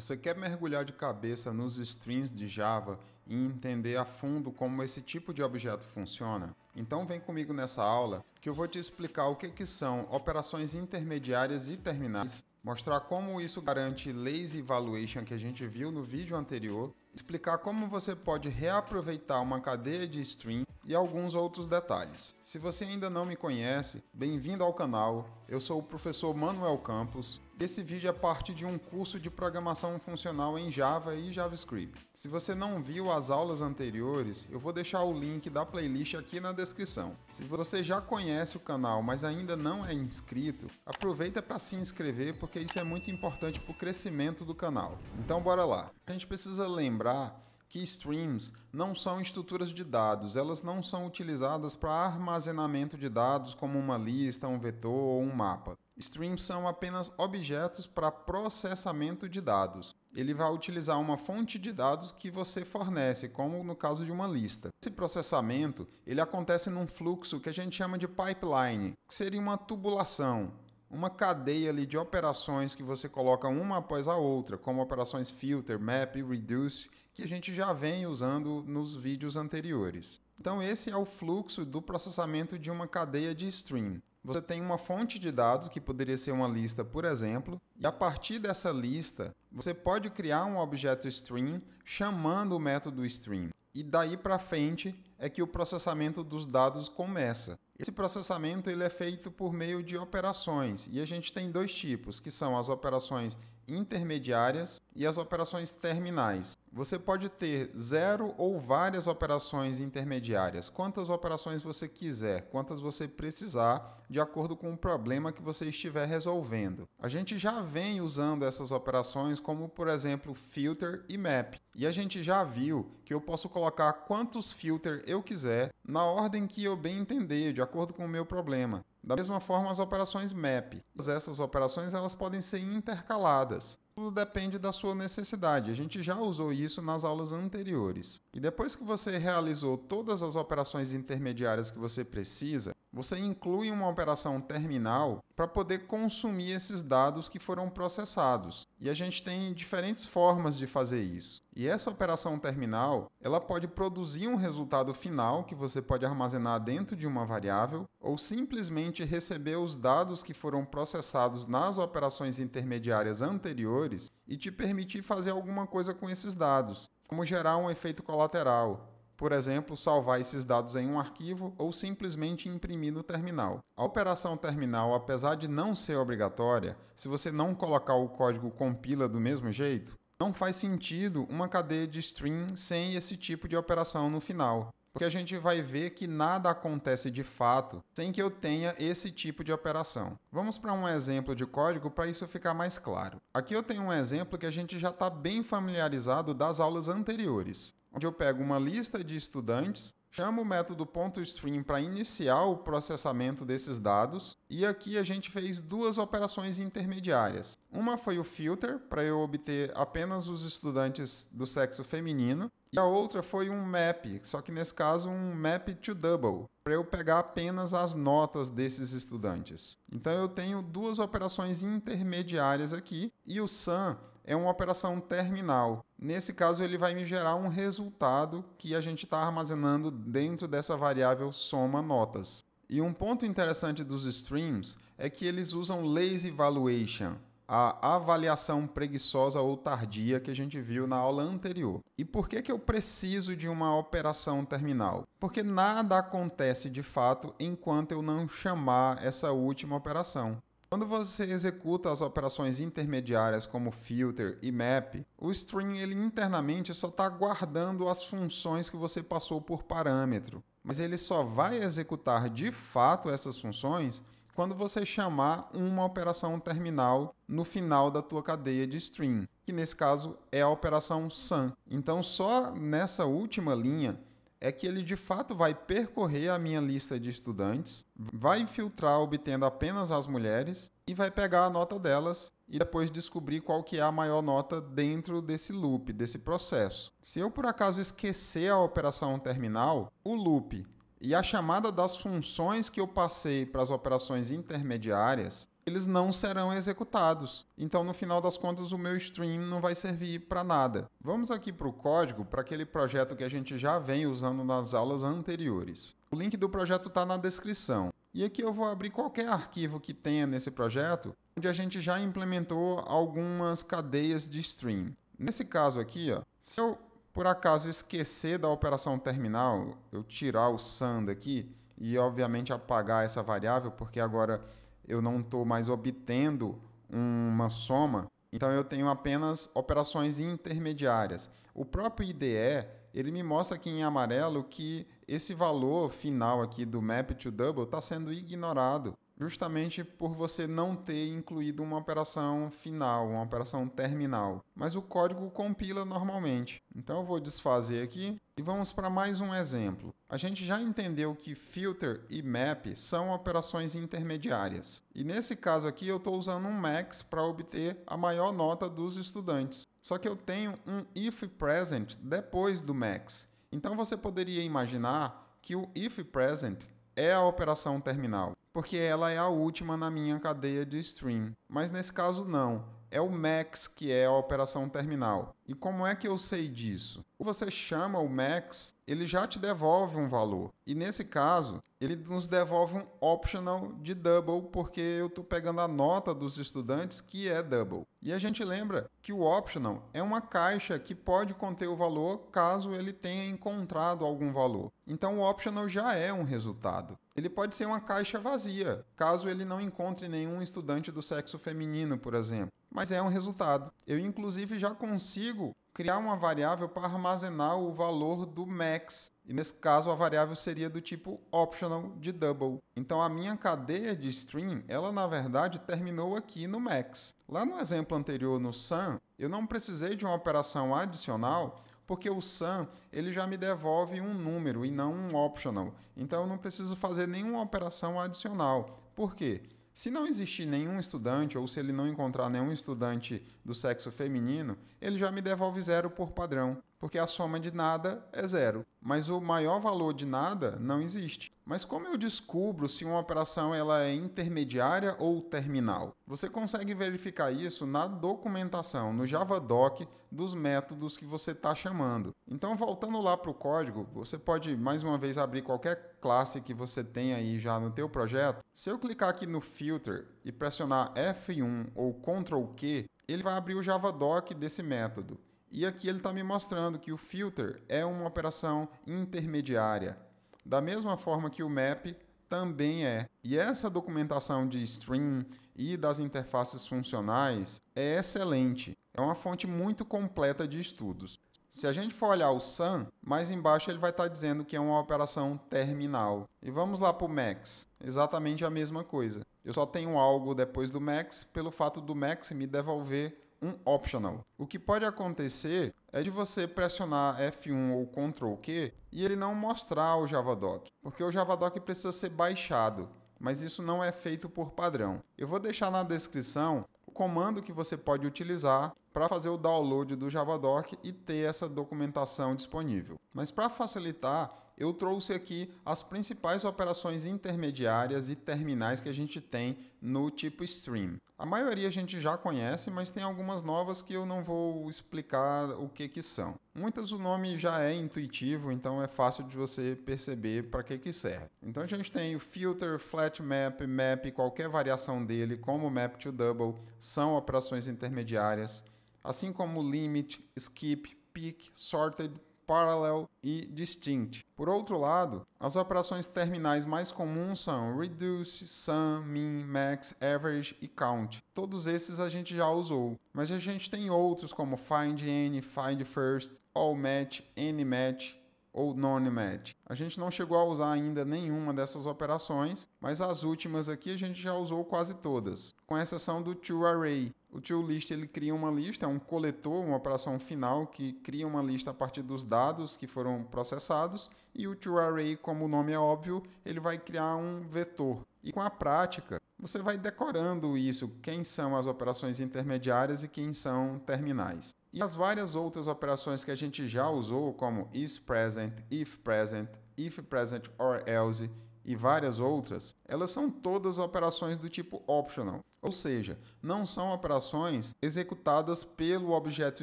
Você quer mergulhar de cabeça nos strings de Java e entender a fundo como esse tipo de objeto funciona? Então vem comigo nessa aula que eu vou te explicar o que são operações intermediárias e terminais, mostrar como isso garante lazy evaluation que a gente viu no vídeo anterior, explicar como você pode reaproveitar uma cadeia de string e alguns outros detalhes. Se você ainda não me conhece, bem-vindo ao canal, eu sou o professor Manuel Campos. Esse vídeo é parte de um curso de programação funcional em Java e JavaScript. Se você não viu as aulas anteriores, eu vou deixar o link da playlist aqui na descrição. Se você já conhece o canal, mas ainda não é inscrito, aproveita para se inscrever porque isso é muito importante para o crescimento do canal. Então bora lá. A gente precisa lembrar que streams não são estruturas de dados, elas não são utilizadas para armazenamento de dados como uma lista, um vetor ou um mapa. Streams são apenas objetos para processamento de dados. Ele vai utilizar uma fonte de dados que você fornece, como no caso de uma lista. Esse processamento ele acontece num fluxo que a gente chama de pipeline, que seria uma tubulação, uma cadeia ali de operações que você coloca uma após a outra, como operações filter, map e reduce, que a gente já vem usando nos vídeos anteriores. Então esse é o fluxo do processamento de uma cadeia de stream. Você tem uma fonte de dados, que poderia ser uma lista, por exemplo, e a partir dessa lista, você pode criar um objeto stream chamando o método stream. E daí para frente é que o processamento dos dados começa. Esse processamento ele é feito por meio de operações, e a gente tem dois tipos, que são as operações intermediárias e as operações terminais. Você pode ter 0 ou várias operações intermediárias, quantas operações você quiser, quantas você precisar, de acordo com o problema que você estiver resolvendo. A gente já vem usando essas operações como, por exemplo, filter e map. E a gente já viu que eu posso colocar quantos filter eu quiser na ordem que eu bem entender, de acordo com o meu problema. Da mesma forma, as operações map. Essas operações elas podem ser intercaladas. Tudo depende da sua necessidade. A gente já usou isso nas aulas anteriores. E depois que você realizou todas as operações intermediárias que você precisa, você inclui uma operação terminal para poder consumir esses dados que foram processados. E a gente tem diferentes formas de fazer isso. E essa operação terminal, ela pode produzir um resultado final que você pode armazenar dentro de uma variável ou simplesmente receber os dados que foram processados nas operações intermediárias anteriores e te permitir fazer alguma coisa com esses dados, como gerar um efeito colateral. Por exemplo, salvar esses dados em um arquivo ou simplesmente imprimir no terminal. A operação terminal, apesar de não ser obrigatória, se você não colocar o código compila do mesmo jeito, não faz sentido uma cadeia de string sem esse tipo de operação no final. Porque a gente vai ver que nada acontece de fato sem que eu tenha esse tipo de operação. Vamos para um exemplo de código para isso ficar mais claro. Aqui eu tenho um exemplo que a gente já está bem familiarizado das aulas anteriores, onde eu pego uma lista de estudantes, chamo o método .string para iniciar o processamento desses dados, e aqui a gente fez duas operações intermediárias. Uma foi o filter, para eu obter apenas os estudantes do sexo feminino, e a outra foi um map, só que nesse caso um map to double, para eu pegar apenas as notas desses estudantes. Então eu tenho duas operações intermediárias aqui, e o sum é uma operação terminal. Nesse caso, ele vai me gerar um resultado que a gente está armazenando dentro dessa variável soma notas. E um ponto interessante dos streams é que eles usam lazy evaluation, a avaliação preguiçosa ou tardia que a gente viu na aula anterior. E por que eu preciso de uma operação terminal? Porque nada acontece de fato enquanto eu não chamar essa última operação. Quando você executa as operações intermediárias como filter e map, o string ele internamente só está guardando as funções que você passou por parâmetro. Mas ele só vai executar de fato essas funções quando você chamar uma operação terminal no final da tua cadeia de string, que nesse caso é a operação sum. Então só nessa última linha é que ele de fato vai percorrer a minha lista de estudantes, vai filtrar obtendo apenas as mulheres e vai pegar a nota delas e depois descobrir qual que é a maior nota dentro desse loop, desse processo. Se eu por acaso esquecer a operação terminal, o loop e a chamada das funções que eu passei para as operações intermediárias, eles não serão executados. Então, no final das contas, o meu stream não vai servir para nada. Vamos aqui para o código, para aquele projeto que a gente já vem usando nas aulas anteriores. O link do projeto está na descrição. E aqui eu vou abrir qualquer arquivo que tenha nesse projeto, onde a gente já implementou algumas cadeias de stream. Nesse caso aqui, ó, se eu por acaso esquecer da operação terminal, eu tirar o sum daqui e obviamente apagar essa variável, porque agora eu não estou mais obtendo uma soma, então eu tenho apenas operações intermediárias. O próprio IDE, ele me mostra aqui em amarelo que esse valor final aqui do map to double está sendo ignorado, justamente por você não ter incluído uma operação final, uma operação terminal. Mas o código compila normalmente. Então eu vou desfazer aqui e vamos para mais um exemplo. A gente já entendeu que filter e map são operações intermediárias. E nesse caso aqui eu estou usando um max para obter a maior nota dos estudantes. Só que eu tenho um if present depois do max. Então você poderia imaginar que o if present é a operação terminal, porque ela é a última na minha cadeia de stream. Mas nesse caso não, é o max que é a operação terminal. E como é que eu sei disso? Você chama o max, ele já te devolve um valor. E nesse caso, ele nos devolve um optional de double, porque eu estou pegando a nota dos estudantes que é double. E a gente lembra que o optional é uma caixa que pode conter o valor caso ele tenha encontrado algum valor. Então o optional já é um resultado. Ele pode ser uma caixa vazia, caso ele não encontre nenhum estudante do sexo feminino, por exemplo. Mas é um resultado. Eu, inclusive, já consigo criar uma variável para armazenar o valor do max. E nesse caso, a variável seria do tipo optional de double. Então, a minha cadeia de stream, ela na verdade terminou aqui no max. Lá no exemplo anterior, no sum, eu não precisei de uma operação adicional, porque o sum ele já me devolve um número e não um optional. Então, eu não preciso fazer nenhuma operação adicional. Por quê? Se não existir nenhum estudante, ou se ele não encontrar nenhum estudante do sexo feminino, ele já me devolve zero por padrão, porque a soma de nada é zero. Mas o maior valor de nada não existe. Mas como eu descubro se uma operação ela é intermediária ou terminal? Você consegue verificar isso na documentação, no Javadoc, dos métodos que você está chamando. Então, voltando lá para o código, você pode, mais uma vez, abrir qualquer classe que você tenha aí já no teu projeto. Se eu clicar aqui no Filter e pressionar F1 ou Ctrl Q, ele vai abrir o Javadoc desse método. E aqui ele está me mostrando que o filter é uma operação intermediária, da mesma forma que o map também é. E essa documentação de stream e das interfaces funcionais é excelente. É uma fonte muito completa de estudos. Se a gente for olhar o sum, mais embaixo ele vai estar dizendo que é uma operação terminal. E vamos lá para o max. Exatamente a mesma coisa. Eu só tenho algo depois do max pelo fato do max me devolver um optional. O que pode acontecer é de você pressionar F1 ou Ctrl Q e ele não mostrar o Javadoc, porque o Javadoc precisa ser baixado, mas isso não é feito por padrão. Eu vou deixar na descrição o comando que você pode utilizar para fazer o download do Javadoc e ter essa documentação disponível. Mas para facilitar, eu trouxe aqui as principais operações intermediárias e terminais que a gente tem no tipo stream. A maioria a gente já conhece, mas tem algumas novas que eu não vou explicar o que são. Muitas o nome já é intuitivo, então é fácil de você perceber para que serve. Então a gente tem o filter, flat map, map, qualquer variação dele, como map to double, são operações intermediárias, assim como limit, skip, pick, sorted, parallel e distinct. Por outro lado, as operações terminais mais comuns são reduce, sum, min, max, average e count. Todos esses a gente já usou, mas a gente tem outros como find n, find first, all match, any match ou non-match. A gente não chegou a usar ainda nenhuma dessas operações, mas as últimas aqui a gente já usou quase todas, com exceção do toArray. O toList ele cria uma lista, é um coletor, uma operação final que cria uma lista a partir dos dados que foram processados, e o toArray, como o nome é óbvio, ele vai criar um vetor. E com a prática, você vai decorando isso, quem são as operações intermediárias e quem são terminais. E as várias outras operações que a gente já usou, como isPresent, ifPresent, ifPresent or else e várias outras, elas são todas operações do tipo optional, ou seja, não são operações executadas pelo objeto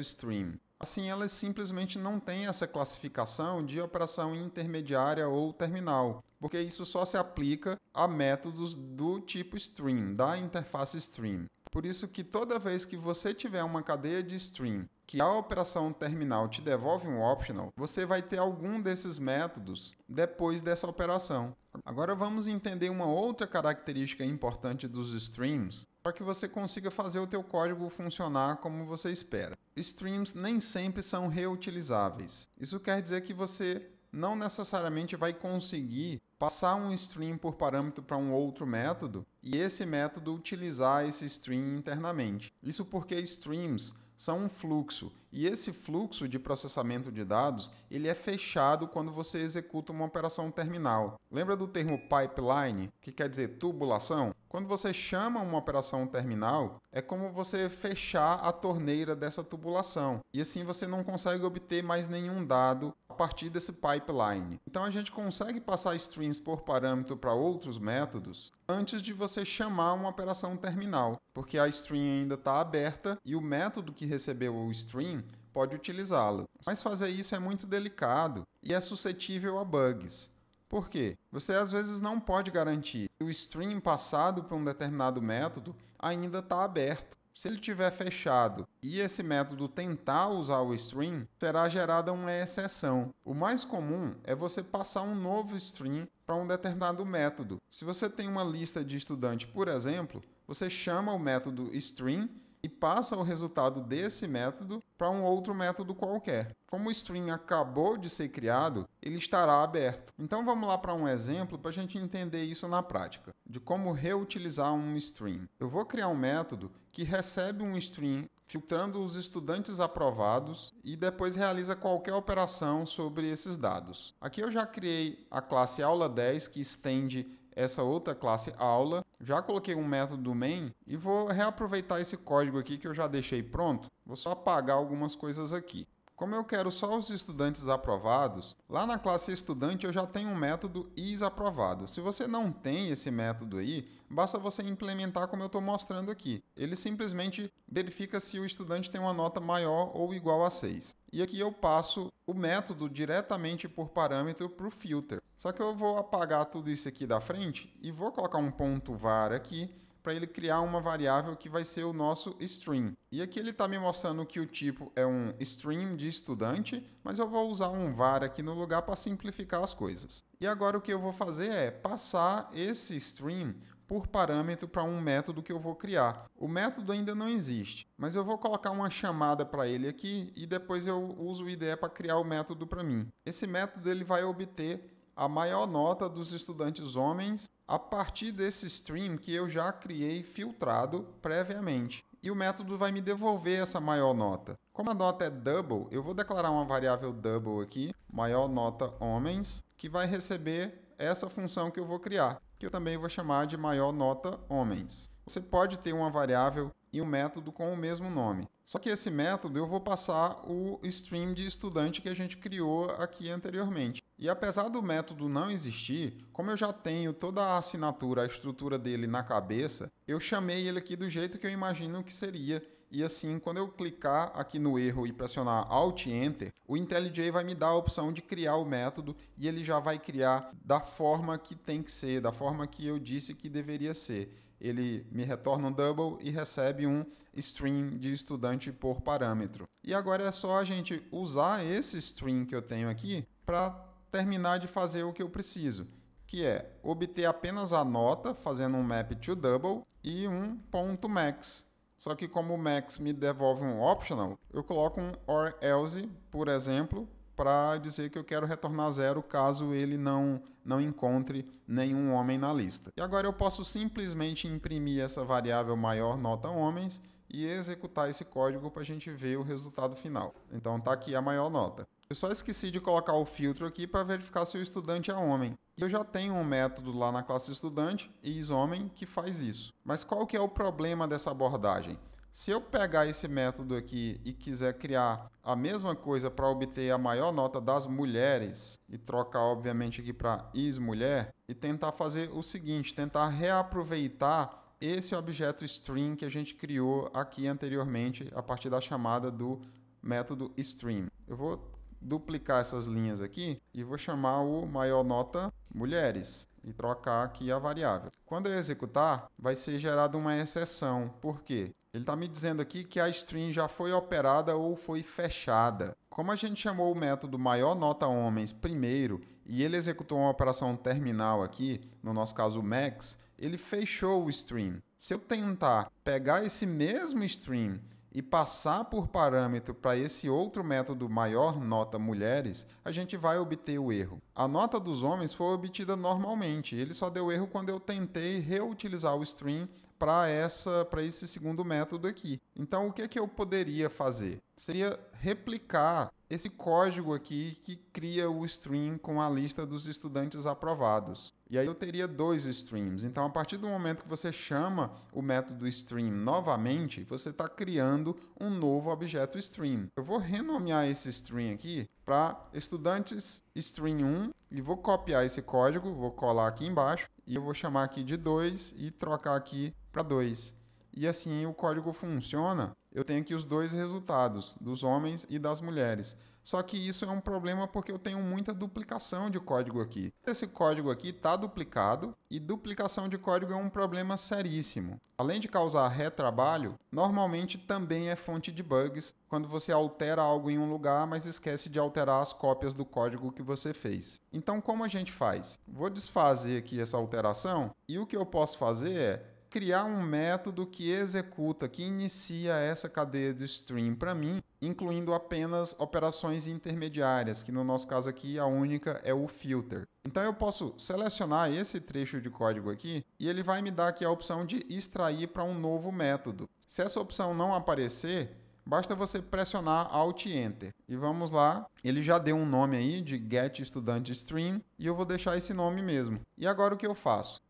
stream. Assim, elas simplesmente não têm essa classificação de operação intermediária ou terminal, porque isso só se aplica a métodos do tipo stream, da interface stream. Por isso que toda vez que você tiver uma cadeia de stream que a operação terminal te devolve um optional, você vai ter algum desses métodos depois dessa operação. Agora vamos entender uma outra característica importante dos streams para que você consiga fazer o teu código funcionar como você espera. Streams nem sempre são reutilizáveis. Isso quer dizer que você não necessariamente vai conseguir passar um stream por parâmetro para um outro método e esse método utilizar esse stream internamente. Isso porque streams são um fluxo e esse fluxo de processamento de dados ele é fechado quando você executa uma operação terminal. Lembra do termo pipeline, que quer dizer tubulação? Quando você chama uma operação terminal, é como você fechar a torneira dessa tubulação e assim você não consegue obter mais nenhum dado a partir desse pipeline. Então a gente consegue passar strings por parâmetro para outros métodos antes de você chamar uma operação terminal, porque a string ainda está aberta e o método que recebeu o string pode utilizá-lo. Mas fazer isso é muito delicado e é suscetível a bugs. Por quê? Você às vezes não pode garantir que o string passado para um determinado método ainda está aberto. Se ele estiver fechado e esse método tentar usar o string, será gerada uma exceção. O mais comum é você passar um novo string para um determinado método. Se você tem uma lista de estudante, por exemplo, você chama o método string e passa o resultado desse método para um outro método qualquer. Como o string acabou de ser criado, ele estará aberto. Então vamos lá para um exemplo para a gente entender isso na prática, de como reutilizar um string. Eu vou criar um método que recebe um string filtrando os estudantes aprovados e depois realiza qualquer operação sobre esses dados. Aqui eu já criei a classe aula10 que estende essa outra classe aula, já coloquei um método main e vou reaproveitar esse código aqui que eu já deixei pronto. Vou só apagar algumas coisas aqui. Como eu quero só os estudantes aprovados, lá na classe estudante eu já tenho um método isAprovado. Se você não tem esse método aí, basta você implementar como eu estou mostrando aqui. Ele simplesmente verifica se o estudante tem uma nota maior ou igual a 6. E aqui eu passo o método diretamente por parâmetro para o filter. Só que eu vou apagar tudo isso aqui da frente e vou colocar um ponto var aqui para ele criar uma variável que vai ser o nosso string. E aqui ele está me mostrando que o tipo é um string de estudante, mas eu vou usar um var aqui no lugar para simplificar as coisas. E agora o que eu vou fazer é passar esse string por parâmetro para um método que eu vou criar. O método ainda não existe, mas eu vou colocar uma chamada para ele aqui e depois eu uso o IDE para criar o método para mim. Esse método ele vai obter a maior nota dos estudantes homens a partir desse string que eu já criei filtrado previamente. E o método vai me devolver essa maior nota. Como a nota é double, eu vou declarar uma variável double aqui, maior nota homens, que vai receber essa função que eu vou criar, que eu também vou chamar de maior nota homens. Você pode ter uma variável e um método com o mesmo nome. Só que esse método eu vou passar o string de estudante que a gente criou aqui anteriormente. E apesar do método não existir, como eu já tenho toda a assinatura, a estrutura dele na cabeça, eu chamei ele aqui do jeito que eu imagino que seria. E assim, quando eu clicar aqui no erro e pressionar Alt Enter, o IntelliJ vai me dar a opção de criar o método e ele já vai criar da forma que tem que ser, da forma que eu disse que deveria ser. Ele me retorna um double e recebe um string de estudante por parâmetro. E agora é só a gente usar esse string que eu tenho aqui para terminar de fazer o que eu preciso, que é obter apenas a nota, fazendo um map to double e um ponto max. Só que como o max me devolve um optional, eu coloco um or else, por exemplo, para dizer que eu quero retornar 0 caso ele não encontre nenhum homem na lista. E agora eu posso simplesmente imprimir essa variável maior nota homens e executar esse código para a gente ver o resultado final. Então está aqui a maior nota. Eu só esqueci de colocar o filtro aqui para verificar se o estudante é homem. E eu já tenho um método lá na classe estudante, isHomem, que faz isso. Mas qual que é o problema dessa abordagem? Se eu pegar esse método aqui e quiser criar a mesma coisa para obter a maior nota das mulheres e trocar, obviamente, aqui para is-mulher e tentar fazer o seguinte, tentar reaproveitar esse objeto string que a gente criou aqui anteriormente a partir da chamada do método stream. Eu vou duplicar essas linhas aqui e vou chamar o maior nota mulheres e trocar aqui a variável. Quando eu executar, vai ser gerada uma exceção. Por quê? Ele está me dizendo aqui que a string já foi operada ou foi fechada. Como a gente chamou o método maior nota homens primeiro e ele executou uma operação terminal aqui, no nosso caso o max, ele fechou o string. Se eu tentar pegar esse mesmo string e passar por parâmetro para esse outro método maior nota mulheres, a gente vai obter o erro. A nota dos homens foi obtida normalmente, ele só deu erro quando eu tentei reutilizar o string para esse segundo método aqui. Então, o que eu poderia fazer? Seria replicar esse código aqui que cria o string com a lista dos estudantes aprovados. E aí eu teria dois streams. Então, a partir do momento que você chama o método stream novamente, você está criando um novo objeto stream. Eu vou renomear esse stream aqui para estudantes stream 1 e vou copiar esse código, vou colar aqui embaixo e eu vou chamar aqui de 2 e trocar aqui para 2. E assim o código funciona. Eu tenho aqui os dois resultados, dos homens e das mulheres. Só que isso é um problema porque eu tenho muita duplicação de código aqui. Esse código aqui está duplicado e duplicação de código é um problema seríssimo. Além de causar retrabalho, normalmente também é fonte de bugs quando você altera algo em um lugar, mas esquece de alterar as cópias do código que você fez. Então, como a gente faz? Vou desfazer aqui essa alteração e o que eu posso fazer é criar um método que executa, que inicia essa cadeia de stream para mim, incluindo apenas operações intermediárias, que no nosso caso aqui a única é o filter. Então eu posso selecionar esse trecho de código aqui e ele vai me dar aqui a opção de extrair para um novo método. Se essa opção não aparecer, basta você pressionar Alt e Enter. E vamos lá, ele já deu um nome aí de getStudentStream e eu vou deixar esse nome mesmo. E agora o que eu faço?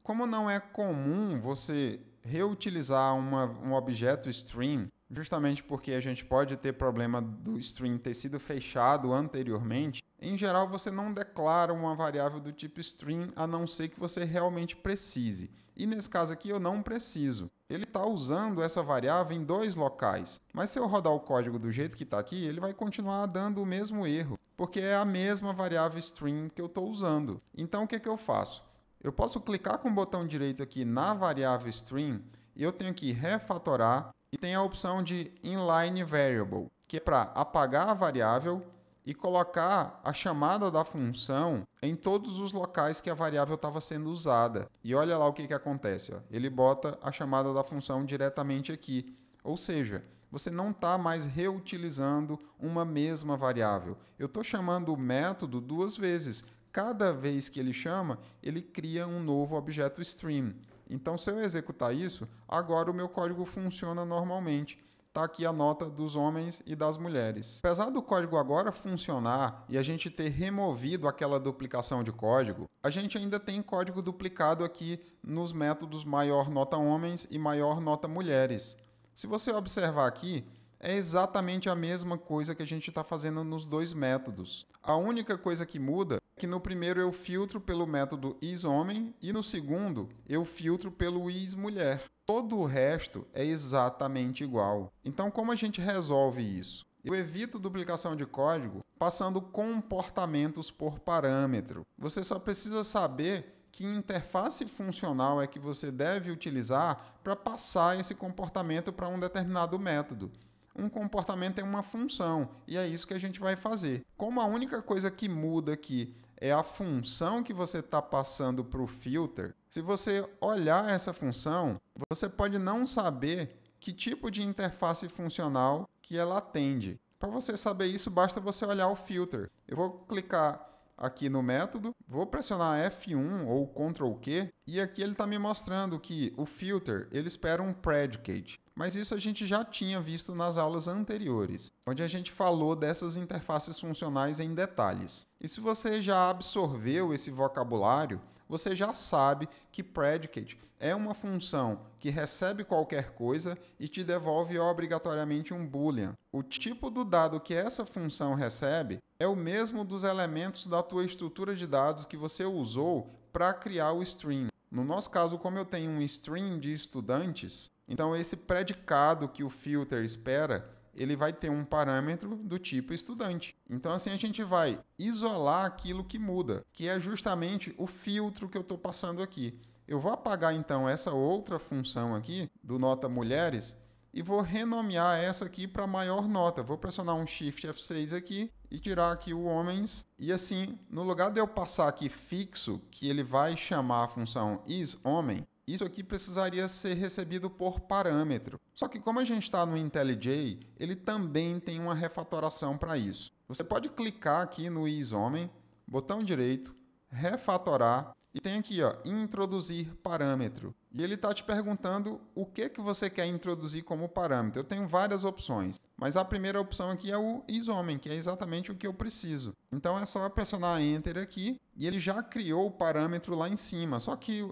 Como não é comum você reutilizar um objeto stream, justamente porque a gente pode ter problema do stream ter sido fechado anteriormente, em geral você não declara uma variável do tipo stream a não ser que você realmente precise. E nesse caso aqui eu não preciso. Ele está usando essa variável em dois locais, mas se eu rodar o código do jeito que está aqui, ele vai continuar dando o mesmo erro, porque é a mesma variável stream que eu estou usando. Então o que eu faço? Eu posso clicar com o botão direito aqui na variável stream e eu tenho que refatorar e tem a opção de inline variable, que é para apagar a variável e colocar a chamada da função em todos os locais que a variável estava sendo usada. E olha lá o que acontece. Ó. Ele bota a chamada da função diretamente aqui. Ou seja, você não está mais reutilizando uma mesma variável. Eu estou chamando o método duas vezes. Cada vez que ele chama, ele cria um novo objeto stream. Então, se eu executar isso, agora o meu código funciona normalmente. Está aqui a nota dos homens e das mulheres. Apesar do código agora funcionar e a gente ter removido aquela duplicação de código, a gente ainda tem código duplicado aqui nos métodos maior nota homens e maior nota mulheres. Se você observar aqui, é exatamente a mesma coisa que a gente está fazendo nos dois métodos. A única coisa que muda é que no primeiro eu filtro pelo método isHomem e no segundo eu filtro pelo isMulher. Todo o resto é exatamente igual. Então, como a gente resolve isso? Eu evito duplicação de código passando comportamentos por parâmetro. Você só precisa saber que interface funcional é que você deve utilizar para passar esse comportamento para um determinado método. Um comportamento é uma função, e é isso que a gente vai fazer. Como a única coisa que muda aqui é a função que você está passando para o filter, se você olhar essa função, você pode não saber que tipo de interface funcional que ela atende. Para você saber isso, basta você olhar o filter. Eu vou clicar aqui no método, vou pressionar F1 ou Ctrl Q, e aqui ele está me mostrando que o filter ele espera um predicate. mas isso a gente já tinha visto nas aulas anteriores, onde a gente falou dessas interfaces funcionais em detalhes. E se você já absorveu esse vocabulário, você já sabe que predicate é uma função que recebe qualquer coisa e te devolve obrigatoriamente um boolean. O tipo do dado que essa função recebe é o mesmo dos elementos da tua estrutura de dados que você usou para criar o string. No nosso caso, como eu tenho um string de estudantes, então esse predicado que o filter espera, ele vai ter um parâmetro do tipo estudante. Então assim a gente vai isolar aquilo que muda, que é justamente o filtro que eu estou passando aqui. Eu vou apagar então essa outra função aqui, do nota mulheres, e vou renomear essa aqui para maior nota. Vou pressionar um Shift F6 aqui e tirar aqui o homens. E assim, no lugar de eu passar aqui fixo, que ele vai chamar a função isHomem, isso aqui precisaria ser recebido por parâmetro. Só que como a gente está no IntelliJ, ele também tem uma refatoração para isso. Você pode clicar aqui no isHomem, botão direito, refatorar, e tem aqui, ó, introduzir parâmetro. E ele está te perguntando o que você quer introduzir como parâmetro. Eu tenho várias opções, mas a primeira opção aqui é o isHomem, que é exatamente o que eu preciso. Então é só pressionar Enter aqui e ele já criou o parâmetro lá em cima. Só que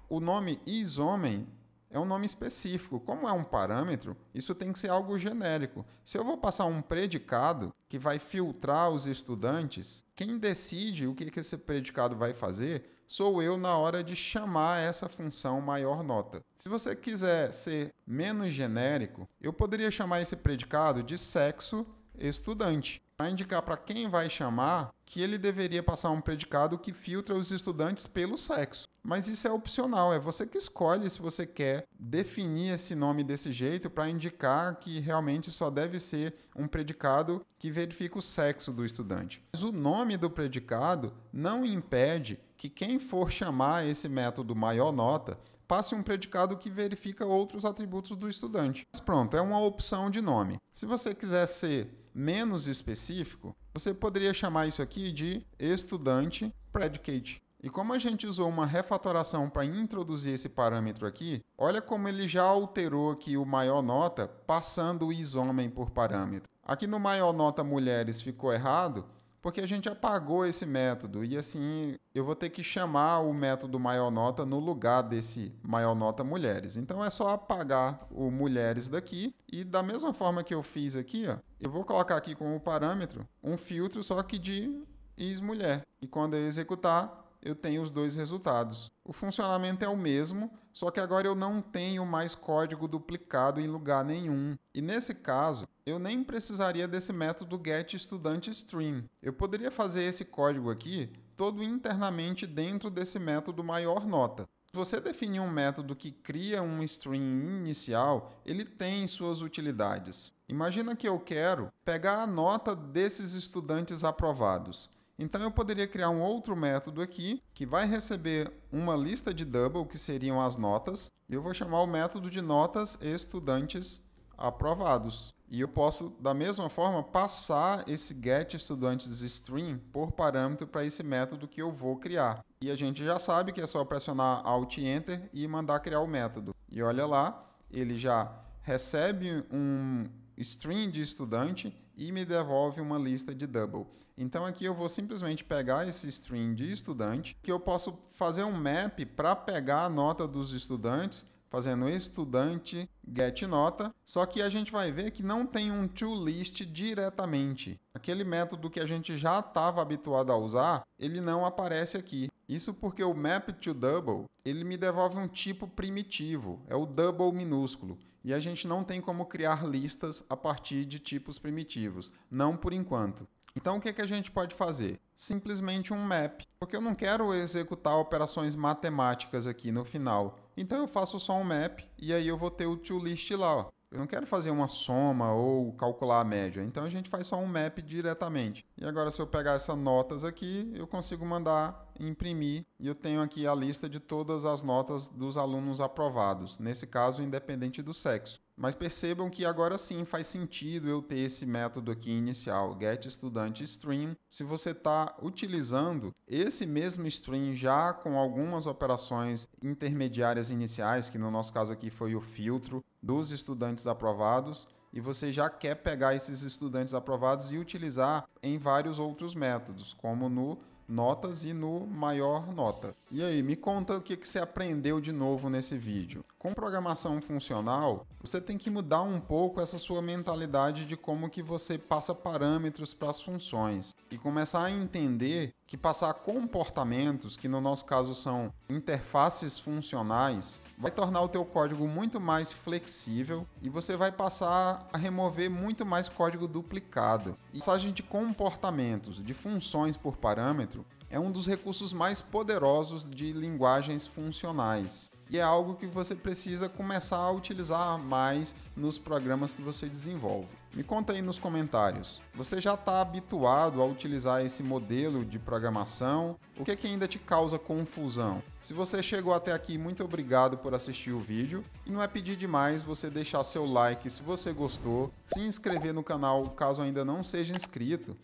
o nome isHomem é um nome específico. Como é um parâmetro, isso tem que ser algo genérico. Se eu vou passar um predicado que vai filtrar os estudantes, quem decide o que esse predicado vai fazer sou eu na hora de chamar essa função maior nota. Se você quiser ser menos genérico, eu poderia chamar esse predicado de sexo estudante, para indicar para quem vai chamar que ele deveria passar um predicado que filtra os estudantes pelo sexo. Mas isso é opcional, é você que escolhe se você quer definir esse nome desse jeito para indicar que realmente só deve ser um predicado que verifica o sexo do estudante. Mas o nome do predicado não impede que quem for chamar esse método maior nota passe um predicado que verifica outros atributos do estudante. Mas pronto, é uma opção de nome. Se você quiser ser menos específico, você poderia chamar isso aqui de estudante predicate. E como a gente usou uma refatoração para introduzir esse parâmetro aqui, olha como ele já alterou aqui o maior nota, passando o isHomem por parâmetro. Aqui no maior nota mulheres ficou errado, porque a gente apagou esse método e assim eu vou ter que chamar o método maior nota no lugar desse maior nota mulheres. Então é só apagar o mulheres daqui e da mesma forma que eu fiz aqui, ó, eu vou colocar aqui como parâmetro um filtro só que de isMulher. E quando eu executar, eu tenho os dois resultados. O funcionamento é o mesmo, só que agora eu não tenho mais código duplicado em lugar nenhum. E nesse caso, eu nem precisaria desse método getStudentString. Eu poderia fazer esse código aqui todo internamente dentro desse método maior nota. Se você definir um método que cria um string inicial, ele tem suas utilidades. Imagina que eu quero pegar a nota desses estudantes aprovados. Então eu poderia criar um outro método aqui que vai receber uma lista de double, que seriam as notas, e eu vou chamar o método de notas estudantes aprovados. E eu posso, da mesma forma, passar esse getStudentsString por parâmetro para esse método que eu vou criar. E a gente já sabe que é só pressionar Alt Enter e mandar criar o método. E olha lá, ele já recebe um string de estudante e me devolve uma lista de double. Então aqui eu vou simplesmente pegar esse string de estudante, que eu posso fazer um map para pegar a nota dos estudantes, fazendo estudante getNota, só que a gente vai ver que não tem um toList diretamente. Aquele método que a gente já estava habituado a usar, ele não aparece aqui. Isso porque o mapToDouble, ele me devolve um tipo primitivo, é o double minúsculo. E a gente não tem como criar listas a partir de tipos primitivos, não por enquanto. Então o que a gente pode fazer? Simplesmente um map, porque eu não quero executar operações matemáticas aqui no final. Então eu faço só um map e aí eu vou ter o toList lá, ó. Eu não quero fazer uma soma ou calcular a média, então a gente faz só um map diretamente. E agora se eu pegar essas notas aqui, eu consigo mandar imprimir e eu tenho aqui a lista de todas as notas dos alunos aprovados, nesse caso independente do sexo. Mas percebam que agora sim faz sentido eu ter esse método aqui inicial, getEstudanteString, se você está utilizando esse mesmo string já com algumas operações intermediárias iniciais, que no nosso caso aqui foi o filtro dos estudantes aprovados, e você já quer pegar esses estudantes aprovados e utilizar em vários outros métodos, como no notas e no maior nota. E aí, me conta o que você aprendeu de novo nesse vídeo. Com programação funcional, você tem que mudar um pouco essa sua mentalidade de como que você passa parâmetros para as funções e começar a entender que passar comportamentos, que no nosso caso são interfaces funcionais, vai tornar o teu código muito mais flexível e você vai passar a remover muito mais código duplicado. E passagem de comportamentos, de funções por parâmetro, é um dos recursos mais poderosos de linguagens funcionais. E é algo que você precisa começar a utilizar mais nos programas que você desenvolve. Me conta aí nos comentários. Você já está habituado a utilizar esse modelo de programação? O que ainda te causa confusão? Se você chegou até aqui, muito obrigado por assistir o vídeo. E não é pedir demais você deixar seu like se você gostou, se inscrever no canal caso ainda não seja inscrito.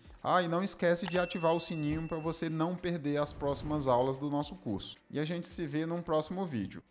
E não esquece de ativar o sininho para você não perder as próximas aulas do nosso curso. E a gente se vê num próximo vídeo.